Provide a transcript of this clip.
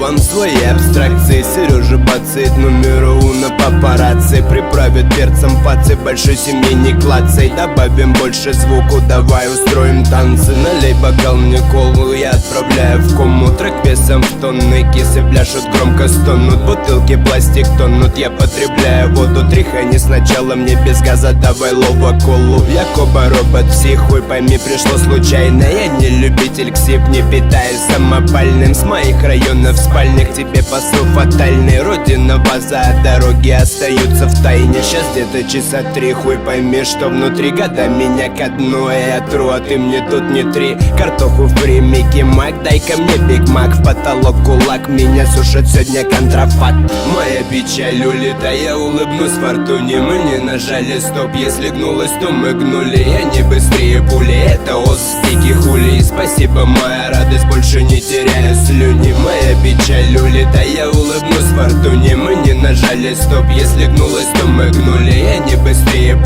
вам свои абстракции. Сережа бацает номер уна папарацци. Приправит перцем пацы, большой семьи не клацай. Добавим больше звуку, давай устроим танцы. Налей бокал мне колу, я отправляю в кому. Трек весом в тонны, кисы пляшут, громко стонут. Бутылки пластик тонут, я потребляю воду. Тряхани сначала, мне без газа, давай лоба колу. Якоба робот, психуй, пойми, пришло случайно. Я не любитель ксип, не питаюсь самопальным. С моих районов спальник тебе посыл фатальный. Родина, база, а дороги остаются в тайне. Сейчас где-то часа 3, хуй пойми, что внутри. Года меня ко дну, а я тру, а ты мне тут не три. Картоху фри, Микки Мак, дай-ка мне Биг Мак. В потолок кулак, меня сушит сегодня контрафакт. Моя печаль улетая, я улыбнусь фортуне. Мы не нажали стоп, если гнулась, то мы гнули. Я не быстрее пули, это остики хули. Спасибо, моя радость, больше не теряю слюни. Моя печаль улетая, я улыбнусь фортуне. Мы не нажали стоп, если гнулась, то мы гнули. Я не быстрее пули.